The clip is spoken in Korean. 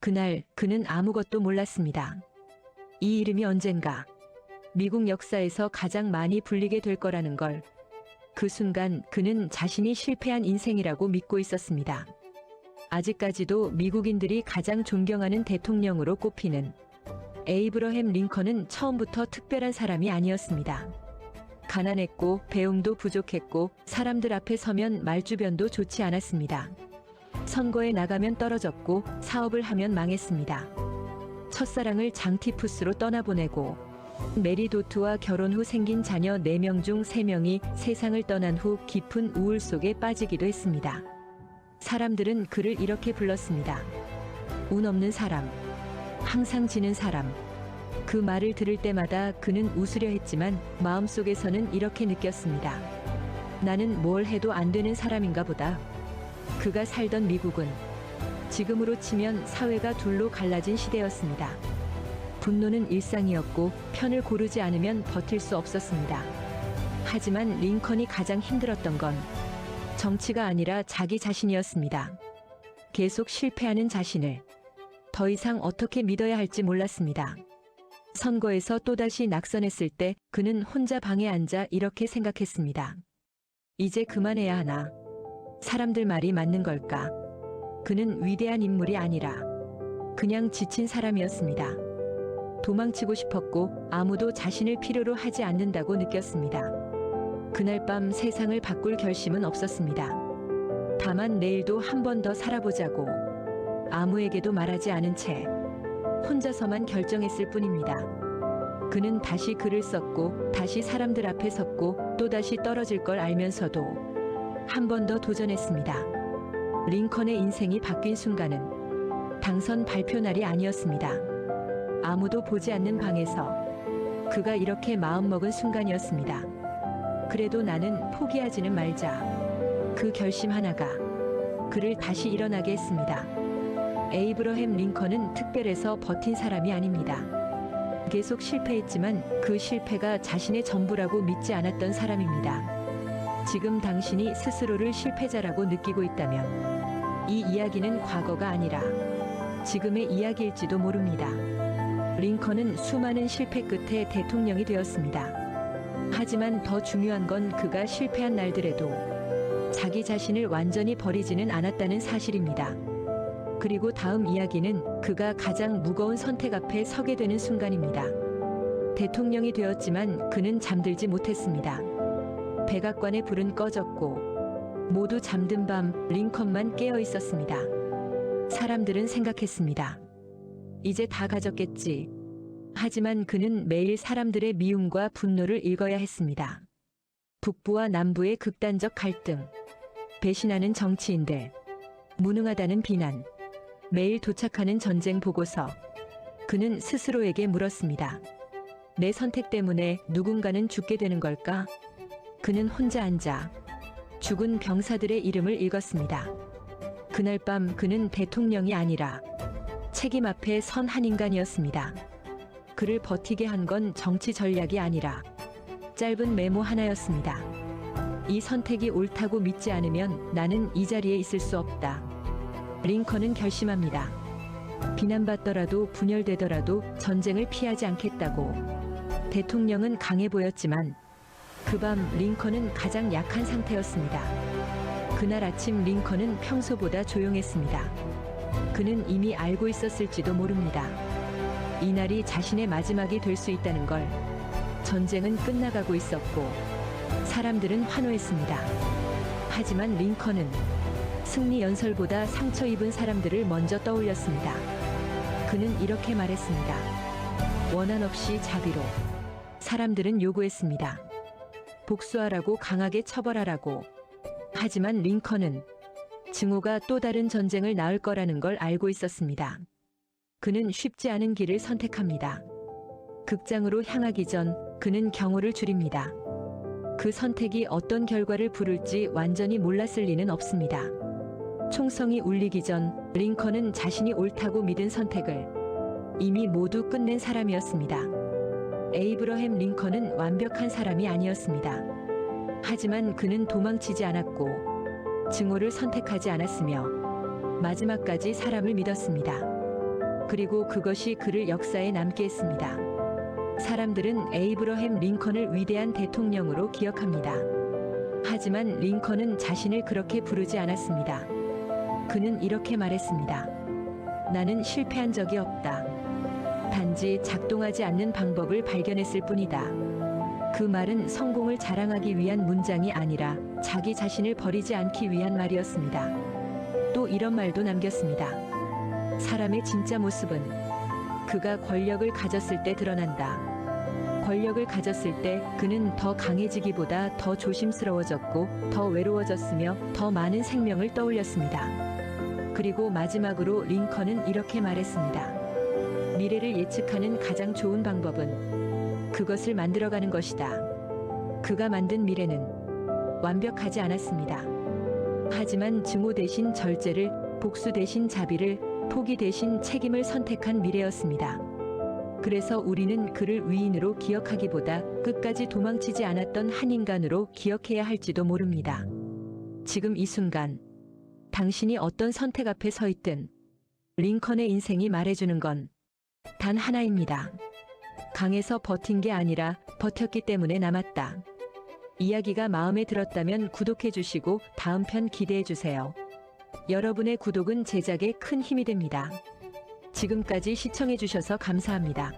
그날 그는 아무것도 몰랐습니다. 이 이름이 언젠가 미국 역사에서 가장 많이 불리게 될 거라는 걸. 그 순간 그는 자신이 실패한 인생이라고 믿고 있었습니다. 아직까지도 미국인들이 가장 존경하는 대통령으로 꼽히는 에이브러햄 링컨은 처음부터 특별한 사람이 아니었습니다. 가난했고 배움도 부족했고 사람들 앞에 서면 말주변도 좋지 않았습니다. 선거에 나가면 떨어졌고 사업을 하면 망했습니다. 첫사랑을 장티푸스로 떠나보내고 메리 도트와 결혼 후 생긴 자녀 4명 중 3명이 세상을 떠난 후 깊은 우울 속에 빠지기도 했습니다. 사람들은 그를 이렇게 불렀습니다. 운 없는 사람, 항상 지는 사람. 그 말을 들을 때마다 그는 웃으려 했지만 마음속에서는 이렇게 느꼈습니다. 나는 뭘 해도 안 되는 사람인가 보다. 그가 살던 미국은 지금으로 치면 사회가 둘로 갈라진 시대였습니다. 분노는 일상이었고 편을 고르지 않으면 버틸 수 없었습니다. 하지만 링컨이 가장 힘들었던 건 정치가 아니라 자기 자신이었습니다. 계속 실패하는 자신을 더 이상 어떻게 믿어야 할지 몰랐습니다. 선거에서 또다시 낙선했을 때 그는 혼자 방에 앉아 이렇게 생각했습니다. 이제 그만해야 하나? 사람들 말이 맞는 걸까? 그는 위대한 인물이 아니라 그냥 지친 사람이었습니다. 도망치고 싶었고 아무도 자신을 필요로 하지 않는다고 느꼈습니다. 그날 밤 세상을 바꿀 결심은 없었습니다. 다만 내일도 한 번 더 살아보자고 아무에게도 말하지 않은 채 혼자서만 결정했을 뿐입니다. 그는 다시 글을 썼고 다시 사람들 앞에 섰고 또다시 떨어질 걸 알면서도 한 번 더 도전했습니다. 링컨의 인생이 바뀐 순간은 당선 발표 날이 아니었습니다. 아무도 보지 않는 방에서 그가 이렇게 마음먹은 순간이었습니다. 그래도 나는 포기하지는 말자. 그 결심 하나가 그를 다시 일어나게 했습니다. 에이브러햄 링컨은 특별해서 버틴 사람이 아닙니다. 계속 실패했지만 그 실패가 자신의 전부라고 믿지 않았던 사람입니다. 지금 당신이 스스로를 실패자라고 느끼고 있다면 이 이야기는 과거가 아니라 지금의 이야기일지도 모릅니다. 링컨은 수많은 실패 끝에 대통령이 되었습니다. 하지만 더 중요한 건 그가 실패한 날들에도 자기 자신을 완전히 버리지는 않았다는 사실입니다. 그리고 다음 이야기는 그가 가장 무거운 선택 앞에 서게 되는 순간입니다. 대통령이 되었지만 그는 잠들지 못했습니다. 백악관의 불은 꺼졌고 모두 잠든 밤 링컨만 깨어 있었습니다. 사람들은 생각했습니다. 이제 다 가졌겠지. 하지만 그는 매일 사람들의 미움과 분노를 읽어야 했습니다. 북부와 남부의 극단적 갈등, 배신하는 정치인들, 무능하다는 비난, 매일 도착하는 전쟁 보고서. 그는 스스로에게 물었습니다. 내 선택 때문에 누군가는 죽게 되는 걸까? 그는 혼자 앉아 죽은 병사들의 이름을 읽었습니다. 그날 밤 그는 대통령이 아니라 책임 앞에 선 한 인간이었습니다. 그를 버티게 한 건 정치 전략이 아니라 짧은 메모 하나였습니다. 이 선택이 옳다고 믿지 않으면 나는 이 자리에 있을 수 없다. 링컨은 결심합니다. 비난받더라도 분열되더라도 전쟁을 피하지 않겠다고. 대통령은 강해 보였지만 그 밤 링컨은 가장 약한 상태였습니다. 그날 아침 링컨은 평소보다 조용했습니다. 그는 이미 알고 있었을지도 모릅니다. 이날이 자신의 마지막이 될 수 있다는 걸. 전쟁은 끝나가고 있었고 사람들은 환호했습니다. 하지만 링컨은 승리 연설보다 상처 입은 사람들을 먼저 떠올렸습니다. 그는 이렇게 말했습니다. 원한 없이 자비로. 사람들은 요구했습니다. 복수하라고, 강하게 처벌하라고. 하지만 링컨은 증오가 또 다른 전쟁을 낳을 거라는 걸 알고 있었습니다. 그는 쉽지 않은 길을 선택합니다. 극장으로 향하기 전 그는 경호를 줄입니다. 그 선택이 어떤 결과를 부를지 완전히 몰랐을 리는 없습니다. 총성이 울리기 전 링컨은 자신이 옳다고 믿은 선택을 이미 모두 끝낸 사람이었습니다. 에이브러햄 링컨은 완벽한 사람이 아니었습니다. 하지만 그는 도망치지 않았고 증오를 선택하지 않았으며 마지막까지 사람을 믿었습니다. 그리고 그것이 그를 역사에 남게 했습니다. 사람들은 에이브러햄 링컨을 위대한 대통령으로 기억합니다. 하지만 링컨은 자신을 그렇게 부르지 않았습니다. 그는 이렇게 말했습니다. 나는 실패한 적이 없다. 단지 작동하지 않는 방법을 발견했을 뿐이다. 그 말은 성공을 자랑하기 위한 문장이 아니라 자기 자신을 버리지 않기 위한 말이었습니다. 또 이런 말도 남겼습니다. 사람의 진짜 모습은 그가 권력을 가졌을 때 드러난다. 권력을 가졌을 때 그는 더 강해지기보다 더 조심스러워졌고 더 외로워졌으며 더 많은 생명을 떠올렸습니다. 그리고 마지막으로 링컨은 이렇게 말했습니다. 미래를 예측하는 가장 좋은 방법은 그것을 만들어가는 것이다. 그가 만든 미래는 완벽하지 않았습니다. 하지만 증오 대신 절제를, 복수 대신 자비를, 포기 대신 책임을 선택한 미래였습니다. 그래서 우리는 그를 위인으로 기억하기보다 끝까지 도망치지 않았던 한 인간으로 기억해야 할지도 모릅니다. 지금 이 순간 당신이 어떤 선택 앞에 서 있든 링컨의 인생이 말해주는 건 단 하나입니다. 강해서 버틴 게 아니라 버텼기 때문에 남았다. 이야기가 마음에 들었다면 구독해 주시고 다음 편 기대해 주세요. 여러분의 구독은 제작에 큰 힘이 됩니다. 지금까지 시청해 주셔서 감사합니다.